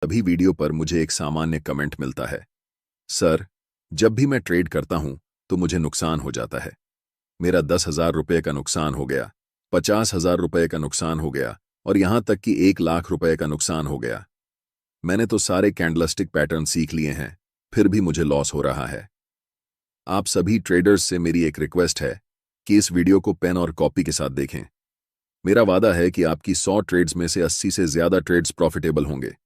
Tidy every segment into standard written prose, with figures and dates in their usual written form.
सभी वीडियो पर मुझे एक सामान्य कमेंट मिलता है, सर, जब भी मैं ट्रेड करता हूं तो मुझे नुकसान हो जाता है। मेरा 10,000 रुपये का नुकसान हो गया, 50,000 रुपये का नुकसान हो गया और यहां तक कि 1,00,000 रुपये का नुकसान हो गया। मैंने तो सारे कैंडलस्टिक पैटर्न सीख लिए हैं, फिर भी मुझे लॉस हो रहा है। आप सभी ट्रेडर्स से मेरी एक रिक्वेस्ट है कि इस वीडियो को पेन और कॉपी के साथ देखें। मेरा वादा है कि आपकी 100 ट्रेड्स में से 80 से ज्यादा ट्रेड्स प्रॉफिटेबल होंगे।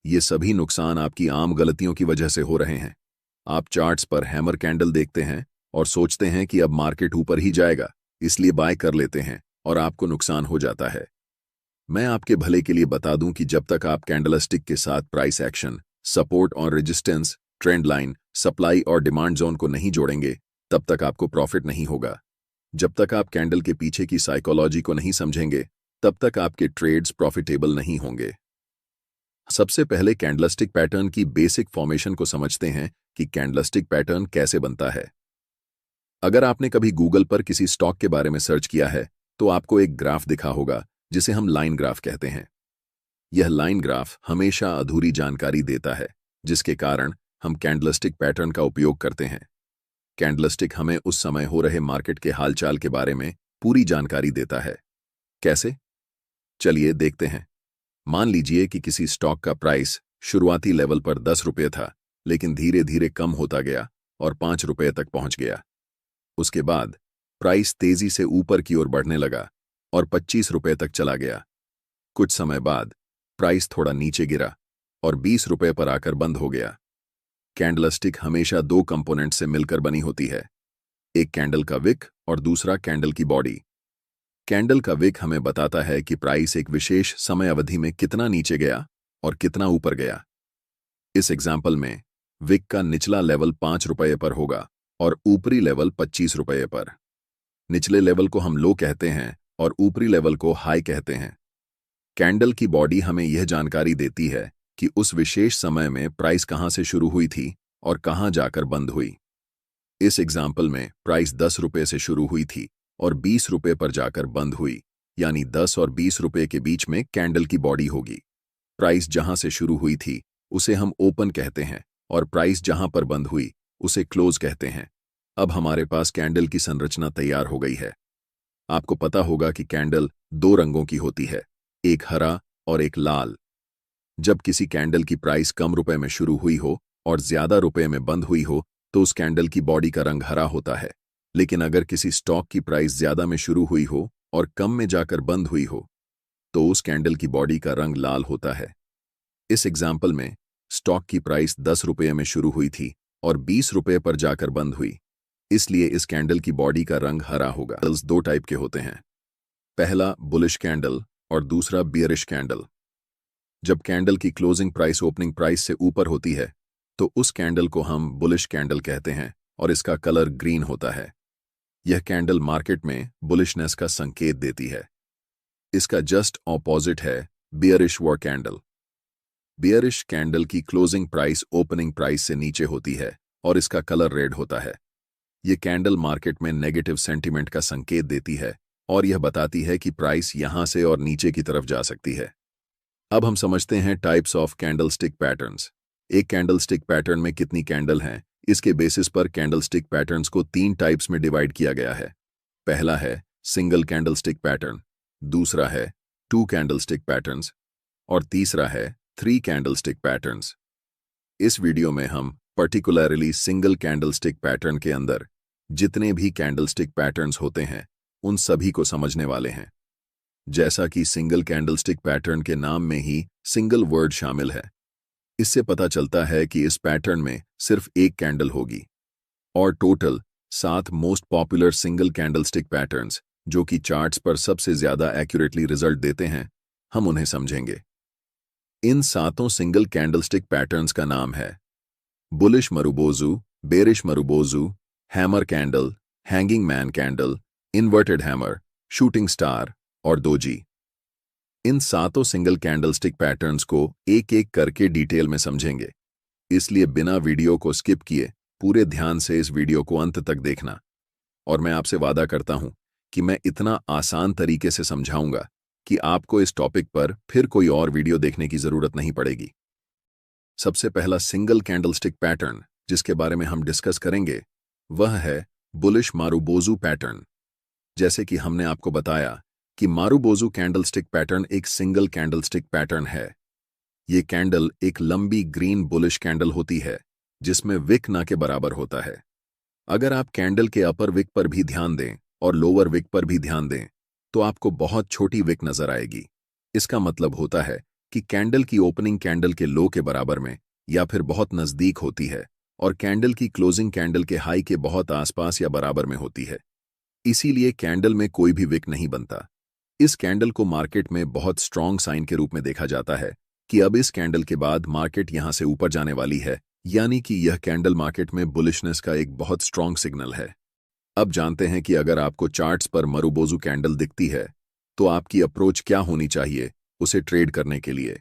ये सभी नुकसान आपकी आम गलतियों की वजह से हो रहे हैं। आप चार्ट्स पर हैमर कैंडल देखते हैं और सोचते हैं कि अब मार्केट ऊपर ही जाएगा, इसलिए बाय कर लेते हैं और आपको नुकसान हो जाता है। मैं आपके भले के लिए बता दूं कि जब तक आप कैंडलस्टिक के साथ प्राइस एक्शन, सपोर्ट और रेजिस्टेंस, ट्रेंड लाइन, सप्लाई और डिमांड जोन को नहीं जोड़ेंगे, तब तक आपको प्रॉफिट नहीं होगा। जब तक आप कैंडल के पीछे की साइकोलॉजी को नहीं समझेंगे, तब तक आपके ट्रेड्स प्रॉफिटेबल नहीं होंगे। सबसे पहले कैंडलस्टिक पैटर्न की बेसिक फॉर्मेशन को समझते हैं कि कैंडलस्टिक पैटर्न कैसे बनता है। अगर आपने कभी गूगल पर किसी स्टॉक के बारे में सर्च किया है तो आपको एक ग्राफ दिखा होगा जिसे हम लाइन ग्राफ कहते हैं। यह लाइन ग्राफ हमेशा अधूरी जानकारी देता है, जिसके कारण हम कैंडलस्टिक पैटर्न का उपयोग करते हैं। कैंडलस्टिक हमें उस समय हो रहे मार्केट के हालचाल के बारे में पूरी जानकारी देता है। कैसे? चलिए देखते हैं। मान लीजिए कि किसी स्टॉक का प्राइस शुरुआती लेवल पर 10 रुपये था, लेकिन धीरे धीरे कम होता गया और 5 रुपये तक पहुंच गया। उसके बाद प्राइस तेजी से ऊपर की ओर बढ़ने लगा और 25 रुपये तक चला गया। कुछ समय बाद प्राइस थोड़ा नीचे गिरा और 20 रुपये पर आकर बंद हो गया। कैंडलस्टिक हमेशा दो कंपोनेंट से मिलकर बनी होती है, एक कैंडल का विक और दूसरा कैंडल की बॉडी। कैंडल का विक हमें बताता है कि प्राइस एक विशेष समय अवधि में कितना नीचे गया और कितना ऊपर गया। इस एग्जाम्पल में विक का निचला लेवल 5 रुपये पर होगा और ऊपरी लेवल 25 रुपये पर। निचले लेवल को हम लो कहते हैं और ऊपरी लेवल को हाई कहते हैं। कैंडल की बॉडी हमें यह जानकारी देती है कि उस विशेष समय में प्राइस कहां से शुरू हुई थी और कहां जाकर बंद हुई। इस एग्जाम्पल में प्राइस 10 रुपये से शुरू हुई थी और 20 रुपये पर जाकर बंद हुई, यानी 10 और 20 रुपये के बीच में कैंडल की बॉडी होगी। प्राइस जहां से शुरू हुई थी उसे हम ओपन कहते हैं और प्राइस जहां पर बंद हुई उसे क्लोज कहते हैं। अब हमारे पास कैंडल की संरचना तैयार हो गई है। आपको पता होगा कि कैंडल दो रंगों की होती है, एक हरा और एक लाल। जब किसी कैंडल की प्राइस कम रुपए में शुरू हुई हो और ज्यादा रुपए में बंद हुई हो तो उस कैंडल की बॉडी का रंग हरा होता है। लेकिन अगर किसी स्टॉक की प्राइस ज्यादा में शुरू हुई हो और कम में जाकर बंद हुई हो तो उस कैंडल की बॉडी का रंग लाल होता है। इस एग्जाम्पल में स्टॉक की प्राइस 10 रुपये में शुरू हुई थी और 20 रुपये पर जाकर बंद हुई, इसलिए इस कैंडल की बॉडी का रंग हरा होगा। कैंडल्स दो टाइप के होते हैं, पहला बुलिश कैंडल और दूसरा बियरिश कैंडल। जब कैंडल की क्लोजिंग प्राइस ओपनिंग प्राइस से ऊपर होती है तो उस कैंडल को हम बुलिश कैंडल कहते हैं और इसका कलर ग्रीन होता है। यह कैंडल मार्केट में बुलिशनेस का संकेत देती है। इसका जस्ट ऑपोजिट है bearish war candle. Bearish candle की क्लोजिंग प्राइस ओपनिंग प्राइस से नीचे होती है और इसका कलर रेड होता है। यह कैंडल मार्केट में नेगेटिव सेंटीमेंट का संकेत देती है और यह बताती है कि प्राइस यहां से और नीचे की तरफ जा सकती है। अब हम समझते हैं टाइप्स ऑफ कैंडलस्टिक पैटर्न्स। एक कैंडलस्टिक पैटर्न में कितनी कैंडल हैं, इसके बेसिस पर कैंडलस्टिक पैटर्न्स को 3 टाइप्स में डिवाइड किया गया है। पहला है सिंगल कैंडलस्टिक पैटर्न, दूसरा है 2 कैंडलस्टिक पैटर्न्स और तीसरा है 3 कैंडलस्टिक पैटर्न्स। इस वीडियो में हम पर्टिकुलरली सिंगल कैंडलस्टिक पैटर्न के अंदर जितने भी कैंडलस्टिक पैटर्न्स होते हैं उन सभी को समझने वाले हैं। जैसा कि सिंगल कैंडलस्टिक पैटर्न के नाम में ही सिंगल वर्ड शामिल है, इससे पता चलता है कि इस पैटर्न में सिर्फ एक कैंडल होगी और total 7 most popular single candlestick patterns जो कि चार्ट्स पर सबसे ज्यादा एक्यूरेटली रिजल्ट देते हैं, हम उन्हें समझेंगे। इन 7 सिंगल कैंडलस्टिक पैटर्न्स का नाम है bullish marubozu, bearish marubozu, hammer candle, hanging man candle, inverted hammer, shooting star और दोजी। इन 7 सिंगल कैंडलस्टिक पैटर्न्स को एक एक करके डिटेल में समझेंगे, इसलिए बिना वीडियो को स्किप किए पूरे ध्यान से इस वीडियो को अंत तक देखना। और मैं आपसे वादा करता हूं कि मैं इतना आसान तरीके से समझाऊंगा कि आपको इस टॉपिक पर फिर कोई और वीडियो देखने की जरूरत नहीं पड़ेगी। सबसे पहला सिंगल कैंडलस्टिक पैटर्न जिसके बारे में हम डिस्कस करेंगे वह है बुलिश मारुबोजू पैटर्न। जैसे कि हमने आपको बताया कि मारुबोजू कैंडलस्टिक पैटर्न एक सिंगल कैंडलस्टिक पैटर्न है। ये कैंडल एक लंबी ग्रीन बुलिश कैंडल होती है जिसमें विक ना के बराबर होता है। अगर आप कैंडल के अपर विक पर भी ध्यान दें और लोअर विक पर भी ध्यान दें तो आपको बहुत छोटी विक नजर आएगी। इसका मतलब होता है कि कैंडल की ओपनिंग कैंडल के लो के बराबर में या फिर बहुत नजदीक होती है और कैंडल की क्लोजिंग कैंडल के हाई के बहुत आसपास या बराबर में होती है। इसीलिए कैंडल में कोई भी विक नहीं बनता। इस कैंडल को मार्केट में बहुत स्ट्रॉन्ग साइन के रूप में देखा जाता है कि अब इस कैंडल के बाद मार्केट यहां से ऊपर जाने वाली है, यानी कि यह कैंडल मार्केट में बुलिशनेस का एक बहुत स्ट्रॉन्ग सिग्नल है। अब जानते हैं कि अगर आपको चार्ट्स पर मारुबोजू कैंडल दिखती है तो आपकी अप्रोच क्या होनी चाहिए उसे ट्रेड करने के लिए।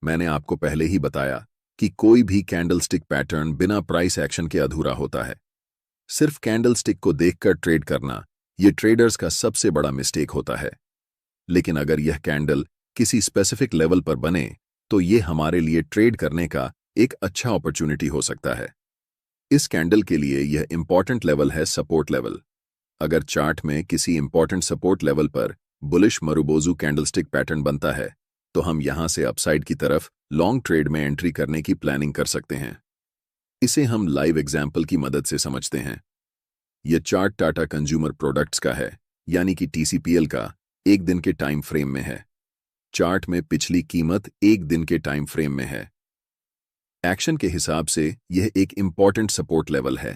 मैंने आपको पहले ही बताया कि कोई भी कैंडलस्टिक पैटर्न बिना प्राइस एक्शन के अधूरा होता है। सिर्फ कैंडलस्टिक को देखकर ट्रेड करना ये ट्रेडर्स का सबसे बड़ा मिस्टेक होता है। लेकिन अगर यह कैंडल किसी स्पेसिफिक लेवल पर बने तो यह हमारे लिए ट्रेड करने का एक अच्छा अपॉर्चुनिटी हो सकता है। इस कैंडल के लिए यह इंपॉर्टेंट लेवल है सपोर्ट लेवल। अगर चार्ट में किसी इंपॉर्टेंट सपोर्ट लेवल पर बुलिश मारुबोजू कैंडलस्टिक पैटर्न बनता है तो हम यहां से अपसाइड की तरफ लॉन्ग ट्रेड में एंट्री करने की प्लानिंग कर सकते हैं। इसे हम लाइव एग्जाम्पल की मदद से समझते हैं। यह चार्ट टाटा कंज्यूमर प्रोडक्ट्स का है, यानी कि TCPL का एक दिन के टाइम फ्रेम में है। चार्ट में पिछली कीमत एक दिन के टाइम फ्रेम में है। एक्शन के हिसाब से यह एक इंपॉर्टेंट सपोर्ट लेवल है।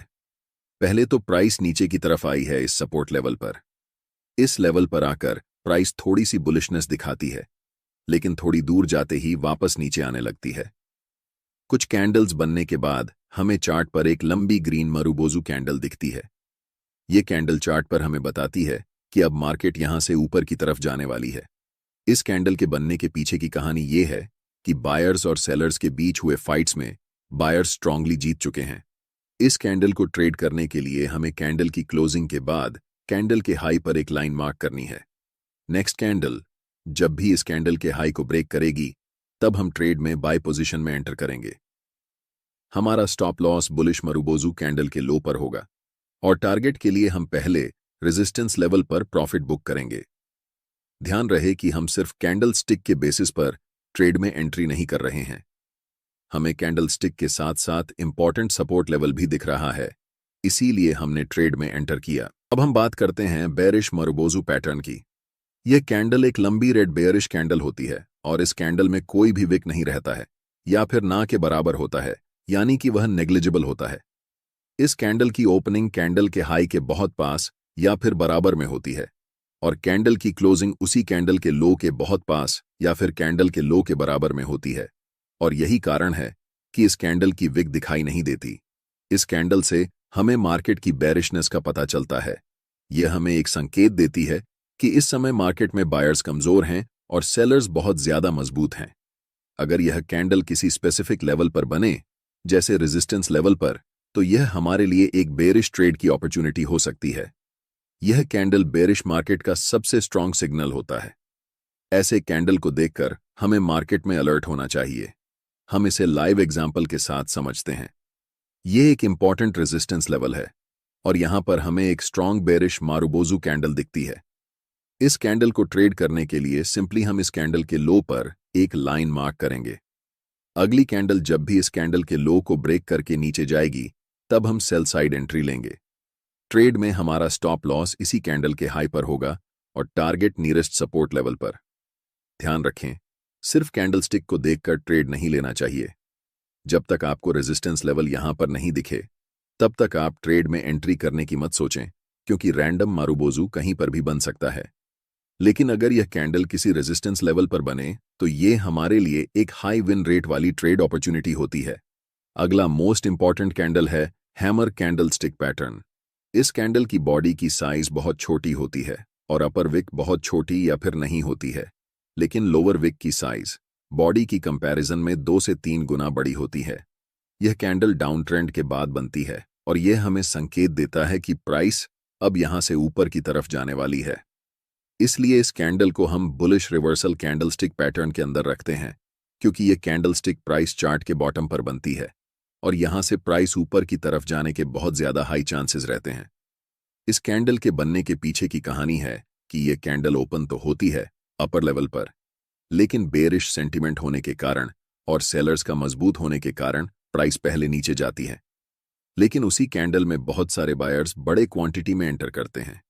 पहले तो प्राइस नीचे की तरफ आई है इस सपोर्ट लेवल पर। इस लेवल पर आकर प्राइस थोड़ी सी बुलिशनेस दिखाती है, लेकिन थोड़ी दूर जाते ही वापस नीचे आने लगती है। कुछ कैंडल्स बनने के बाद हमें चार्ट पर एक लंबी ग्रीन मारुबोजू कैंडल दिखती है। ये कैंडल चार्ट पर हमें बताती है कि अब मार्केट यहां से ऊपर की तरफ जाने वाली है। इस कैंडल के बनने के पीछे की कहानी ये है कि बायर्स और सेलर्स के बीच हुए फाइट्स में बायर्स स्ट्रांगली जीत चुके हैं। इस कैंडल को ट्रेड करने के लिए हमें कैंडल की क्लोजिंग के बाद कैंडल के हाई पर एक लाइन मार्क करनी है। नेक्स्ट कैंडल जब भी इस कैंडल के हाई को ब्रेक करेगी तब हम ट्रेड में बाय पोजीशन में एंटर करेंगे। हमारा stop loss bullish marubozu candle के लो पर होगा और टारगेट के लिए हम पहले रेजिस्टेंस लेवल पर प्रॉफिट बुक करेंगे। ध्यान रहे कि हम सिर्फ कैंडल स्टिक के बेसिस पर ट्रेड में एंट्री नहीं कर रहे हैं। हमें कैंडल स्टिक के साथ साथ इंपॉर्टेंट सपोर्ट लेवल भी दिख रहा है, इसीलिए हमने ट्रेड में एंटर किया। अब हम बात करते हैं बेयरिश मारुबोजू पैटर्न की। यह कैंडल एक लंबी रेड बेयरिश कैंडल होती है और इस कैंडल में कोई भी विक नहीं रहता है या फिर ना के बराबर होता है, यानी कि वह नेग्लिजिबल होता है। इस कैंडल की ओपनिंग कैंडल के हाई के बहुत पास या फिर बराबर में होती है और कैंडल की क्लोजिंग उसी कैंडल के लो के बहुत पास या फिर कैंडल के लो के बराबर में होती है। और यही कारण है कि इस कैंडल की विक दिखाई नहीं देती। इस कैंडल से हमें मार्केट की बेरिशनेस का पता चलता है। यह हमें एक संकेत देती है कि इस समय मार्केट में बायर्स कमजोर हैं और सेलर्स बहुत ज्यादा मजबूत हैं। अगर यह कैंडल किसी स्पेसिफिक लेवल पर बने, जैसे रेजिस्टेंस लेवल पर, तो यह हमारे लिए एक बेरिश ट्रेड की अपॉर्चुनिटी हो सकती है। यह कैंडल बेरिश मार्केट का सबसे स्ट्रॉन्ग सिग्नल होता है। ऐसे कैंडल को देखकर हमें मार्केट में अलर्ट होना चाहिए। हम इसे लाइव एग्जाम्पल के साथ समझते हैं। यह एक इंपॉर्टेंट रेजिस्टेंस लेवल है और यहां पर हमें एक स्ट्रॉन्ग बेरिश मारुबोजू कैंडल दिखती है। इस कैंडल को ट्रेड करने के लिए सिंपली हम इस कैंडल के लो पर एक लाइन मार्क करेंगे। अगली कैंडल जब भी इस कैंडल के लो को ब्रेक करके नीचे जाएगी तब हम सेल साइड एंट्री लेंगे। ट्रेड में हमारा स्टॉप लॉस इसी कैंडल के हाई पर होगा और टारगेट नियरेस्ट सपोर्ट लेवल पर। ध्यान रखें, सिर्फ कैंडलस्टिक को देखकर ट्रेड नहीं लेना चाहिए। जब तक आपको रेजिस्टेंस लेवल यहां पर नहीं दिखे तब तक आप ट्रेड में एंट्री करने की मत सोचें, क्योंकि रैंडम मारुबोजू कहीं पर भी बन सकता है। लेकिन अगर यह कैंडल किसी रेजिस्टेंस लेवल पर बने तो यह हमारे लिए एक हाई विन रेट वाली ट्रेड अपॉर्चुनिटी होती है। अगला मोस्ट इंपॉर्टेंट कैंडल है हैमर कैंडलस्टिक पैटर्न। इस कैंडल की बॉडी की साइज बहुत छोटी होती है और अपर विक बहुत छोटी या फिर नहीं होती है, लेकिन लोअर विक की साइज बॉडी की कंपैरिजन में 2 से 3 गुना बड़ी होती है। यह कैंडल डाउन ट्रेंड के बाद बनती है और यह हमें संकेत देता है कि प्राइस अब यहां से ऊपर की तरफ जाने वाली है। इसलिए इस कैंडल को हम बुलिश रिवर्सल कैंडलस्टिक पैटर्न के अंदर रखते हैं। क्योंकि ये कैंडलस्टिक प्राइस चार्ट के बॉटम पर बनती है और यहां से प्राइस ऊपर की तरफ जाने के बहुत ज्यादा हाई चांसेस रहते हैं। इस कैंडल के बनने के पीछे की कहानी है कि ये कैंडल ओपन तो होती है अपर लेवल पर, लेकिन बेरिश सेंटिमेंट होने के कारण और सेलर्स का मजबूत होने के कारण प्राइस पहले नीचे जाती है। लेकिन उसी कैंडल में बहुत सारे बायर्स बड़े क्वांटिटी में एंटर करते हैं,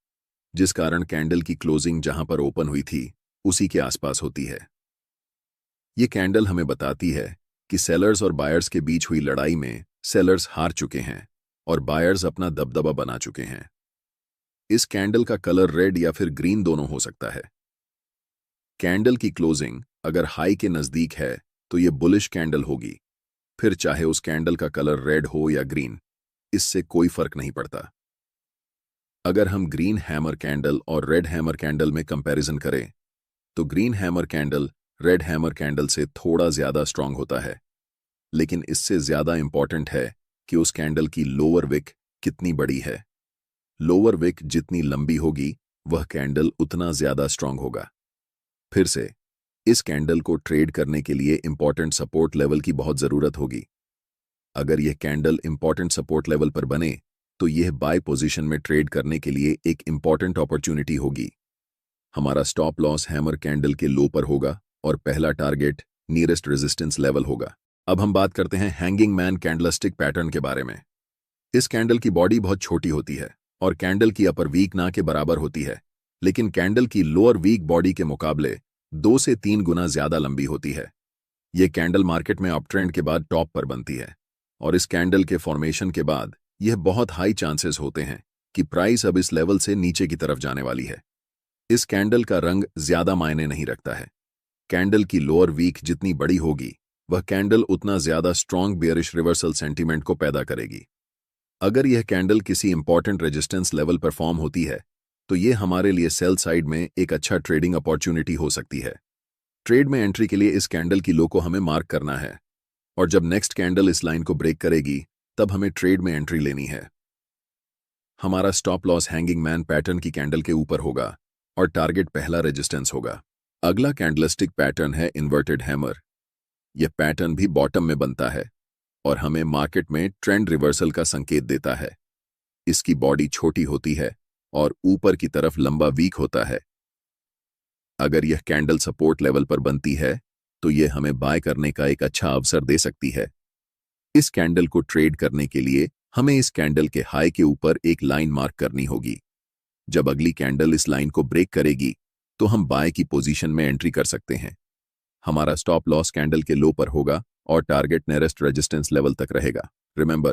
जिस कारण कैंडल की क्लोजिंग जहां पर ओपन हुई थी उसी के आसपास होती है। ये कैंडल हमें बताती है कि सेलर्स और बायर्स के बीच हुई लड़ाई में सेलर्स हार चुके हैं और बायर्स अपना दबदबा बना चुके हैं। इस कैंडल का कलर रेड या फिर ग्रीन दोनों हो सकता है। कैंडल की क्लोजिंग अगर हाई के नजदीक है तो ये बुलिश कैंडल होगी, फिर चाहे उस कैंडल का कलर रेड हो या ग्रीन, इससे कोई फर्क नहीं पड़ता। अगर हम ग्रीन हैमर कैंडल और रेड हैमर कैंडल में कंपैरिजन करें तो green hammer candle red hammer candle से थोड़ा ज्यादा स्ट्रांग होता है, लेकिन इससे ज्यादा इंपॉर्टेंट है कि उस कैंडल की लोअर विक कितनी बड़ी है। लोअर विक जितनी लंबी होगी वह कैंडल उतना ज्यादा स्ट्रांग होगा। फिर से इस कैंडल को ट्रेड करने के लिए इंपॉर्टेंट सपोर्ट लेवल की बहुत जरूरत होगी। अगर यह कैंडल इंपॉर्टेंट सपोर्ट लेवल पर बने तो यह बाय पोजीशन में ट्रेड करने के लिए एक इंपॉर्टेंट अपॉर्चुनिटी होगी। हमारा स्टॉप लॉस हैमर कैंडल के लो पर होगा और पहला टारगेट नियरेस्ट रेजिस्टेंस लेवल होगा। अब हम बात करते हैं हैंगिंग मैन कैंडलस्टिक पैटर्न के बारे में। इस कैंडल की बॉडी बहुत छोटी होती है और कैंडल की अपर वीक ना के बराबर होती है, लेकिन कैंडल की लोअर वीक बॉडी के मुकाबले 2 से 3 गुना ज्यादा लंबी होती है। यह कैंडल मार्केट में अपट्रेंड के बाद टॉप पर बनती है और इस कैंडल के फॉर्मेशन के बाद यह बहुत हाई चांसेस होते हैं कि प्राइस अब इस लेवल से नीचे की तरफ जाने वाली है। इस कैंडल का रंग ज्यादा मायने नहीं रखता है। कैंडल की लोअर वीक जितनी बड़ी होगी वह कैंडल उतना ज्यादा स्ट्रॉन्ग बेयरिश रिवर्सल सेंटीमेंट को पैदा करेगी। अगर यह कैंडल किसी इंपॉर्टेंट रेजिस्टेंस लेवल पर फॉर्म होती है तो यह हमारे लिए सेल साइड में एक अच्छा ट्रेडिंग अपॉर्चुनिटी हो सकती है। ट्रेड में एंट्री के लिए इस कैंडल की लो को हमें मार्क करना है और जब नेक्स्ट कैंडल इस लाइन को ब्रेक करेगी तब हमें ट्रेड में एंट्री लेनी है। हमारा stop loss hanging man pattern की कैंडल के ऊपर होगा और टारगेट पहला रेजिस्टेंस होगा। अगला कैंडलस्टिक पैटर्न है इन्वर्टेड हैमर। यह पैटर्न भी बॉटम में बनता है और हमें मार्केट में ट्रेंड रिवर्सल का संकेत देता है। इसकी बॉडी छोटी होती है और ऊपर की तरफ लंबा वीक होता है। अगर यह कैंडल सपोर्ट लेवल पर बनती है तो यह हमें बाय करने का एक अच्छा अवसर दे सकती है। इस कैंडल को ट्रेड करने के लिए हमें इस कैंडल के हाई के ऊपर एक लाइन मार्क करनी होगी। जब अगली कैंडल इस लाइन को ब्रेक करेगी तो हम बाय की पोजीशन में एंट्री कर सकते हैं। हमारा स्टॉप लॉस कैंडल के लो पर होगा और टारगेट नियरेस्ट रेजिस्टेंस लेवल तक रहेगा। रिमेंबर,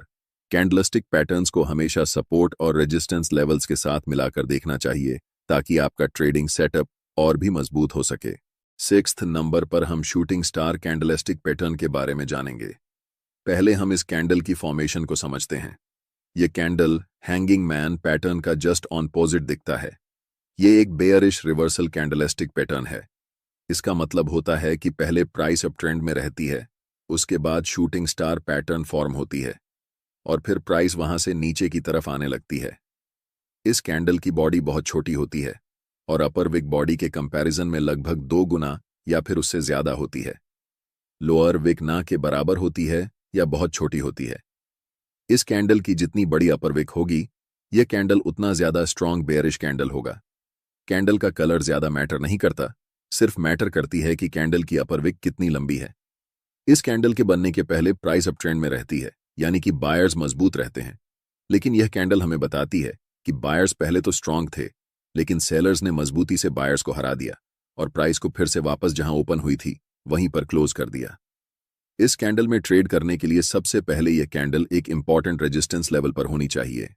कैंडलस्टिक पैटर्न्स को हमेशा सपोर्ट और रेजिस्टेंस लेवल्स के साथ मिलाकर देखना चाहिए ताकि आपका ट्रेडिंग सेटअप और भी मजबूत हो सके। 6th नंबर पर हम शूटिंग स्टार कैंडलस्टिक पैटर्न के बारे में जानेंगे। पहले हम इस कैंडल की फॉर्मेशन को समझते हैं। यह कैंडल हैंगिंग मैन पैटर्न का जस्ट ऑपोजिट दिखता है। यह एक बेयरिश रिवर्सल कैंडलस्टिक पैटर्न है। इसका मतलब होता है कि पहले प्राइस अप ट्रेंड में रहती है, उसके बाद शूटिंग स्टार पैटर्न फॉर्म होती है और फिर प्राइस वहां से नीचे की तरफ आने लगती है। इस कैंडल की बॉडी बहुत छोटी होती है और अपर विक बॉडी के कंपैरिजन में लगभग 2 गुना या फिर उससे ज्यादा होती है। लोअर विक ना के बराबर होती है या बहुत छोटी होती है। इस कैंडल की जितनी बड़ी अपर विक होगी यह कैंडल उतना ज्यादा स्ट्रॉन्ग बेयरिश कैंडल होगा। कैंडल का कलर ज्यादा मैटर नहीं करता, सिर्फ मैटर करती है कि कैंडल की अपर विक कितनी लंबी है। इस कैंडल के बनने के पहले प्राइस अप ट्रेंड में रहती है, यानी कि बायर्स मजबूत रहते हैं। लेकिन यह कैंडल हमें बताती है कि बायर्स पहले तो स्ट्रांग थे, लेकिन सेलर्स ने मजबूती से बायर्स को हरा दिया और प्राइस को फिर से वापस जहां ओपन हुई थी वहीं पर क्लोज कर दिया। इस कैंडल में ट्रेड करने के लिए सबसे पहले यह कैंडल एक इंपॉर्टेंट रेजिस्टेंस लेवल पर होनी चाहिए।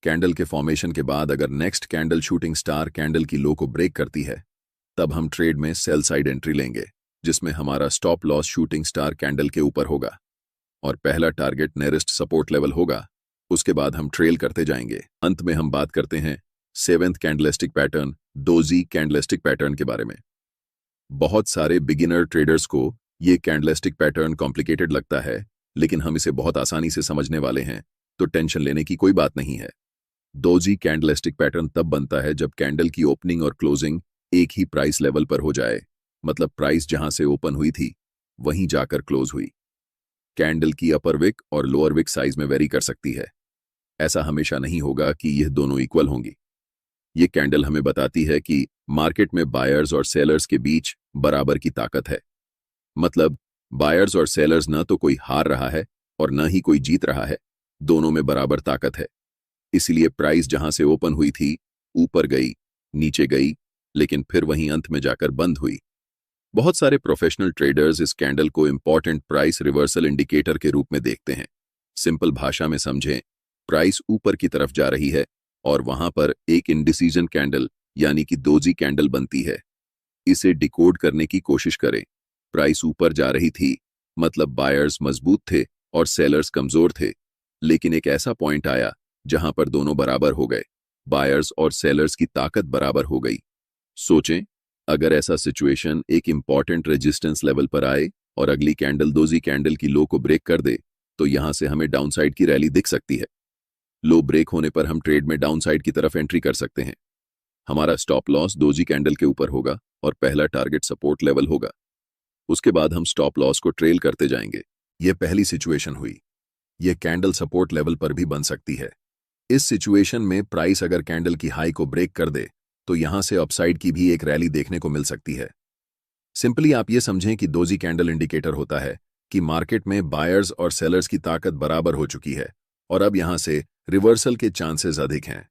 कैंडल के फॉर्मेशन के बाद अगर next candle shooting star candle की लो को ब्रेक करती है तब हम ट्रेड में सेल साइड एंट्री लेंगे, जिसमें हमारा stop loss shooting star candle के ऊपर होगा और पहला टारगेट नियरेस्ट सपोर्ट लेवल होगा। उसके बाद हम ट्रेल करते जाएंगे। अंत में हम बात करते हैं 7th candlestick pattern doji candlestick pattern के बारे में। बहुत सारे बिगिनर ट्रेडर्स को ये कैंडलस्टिक पैटर्न कॉम्प्लिकेटेड लगता है, लेकिन हम इसे बहुत आसानी से समझने वाले हैं, तो टेंशन लेने की कोई बात नहीं है। डोजी कैंडलस्टिक पैटर्न तब बनता है जब कैंडल की ओपनिंग और क्लोजिंग एक ही प्राइस लेवल पर हो जाए मतलब प्राइस जहां से ओपन हुई थी वहीं जाकर क्लोज हुई। कैंडल की अपर विक और लोअर विक साइज में वेरी कर सकती है। ऐसा हमेशा नहीं होगा कि यह दोनों इक्वल होंगी। ये कैंडल हमें बताती है कि मार्केट में बायर्स और सेलर्स के बीच बराबर की ताकत है। मतलब बायर्स और सेलर्स न तो कोई हार रहा है और न ही कोई जीत रहा है, दोनों में बराबर ताकत है। इसलिए प्राइस जहां से ओपन हुई थी ऊपर गई, नीचे गई, लेकिन फिर वहीं अंत में जाकर बंद हुई। बहुत सारे प्रोफेशनल ट्रेडर्स इस कैंडल को इंपॉर्टेंट प्राइस रिवर्सल इंडिकेटर के रूप में देखते हैं। सिंपल भाषा में समझें, प्राइस ऊपर की तरफ जा रही है और वहां पर एक इंडिसीजन कैंडल यानी कि दोजी कैंडल बनती है। इसे डिकोड करने की कोशिश करें। प्राइस ऊपर जा रही थी, मतलब बायर्स मजबूत थे और सेलर्स कमजोर थे, लेकिन एक ऐसा पॉइंट आया जहां पर दोनों बराबर हो गए, बायर्स और सेलर्स की ताकत बराबर हो गई। सोचें, अगर ऐसा सिचुएशन एक इंपॉर्टेंट रेजिस्टेंस लेवल पर आए और अगली कैंडल दोजी कैंडल की लो को ब्रेक कर दे, तो यहां से हमें डाउनसाइड की रैली दिख सकती है। लो ब्रेक होने पर हम ट्रेड में डाउनसाइड की तरफ एंट्री कर सकते हैं। हमारा स्टॉप लॉस दोजी कैंडल के ऊपर होगा और पहला टारगेट सपोर्ट लेवल होगा। उसके बाद हम स्टॉप लॉस को ट्रेल करते जाएंगे। यह पहली सिचुएशन हुई। यह कैंडल सपोर्ट लेवल पर भी बन सकती है। इस सिचुएशन में प्राइस अगर कैंडल की हाई को ब्रेक कर दे तो यहां से अपसाइड की भी एक रैली देखने को मिल सकती है। सिंपली आप ये समझें कि दोजी कैंडल इंडिकेटर होता है कि मार्केट में बायर्स और सेलर्स की ताकत बराबर हो चुकी है और अब यहां से रिवर्सल के चांसेस अधिक हैं।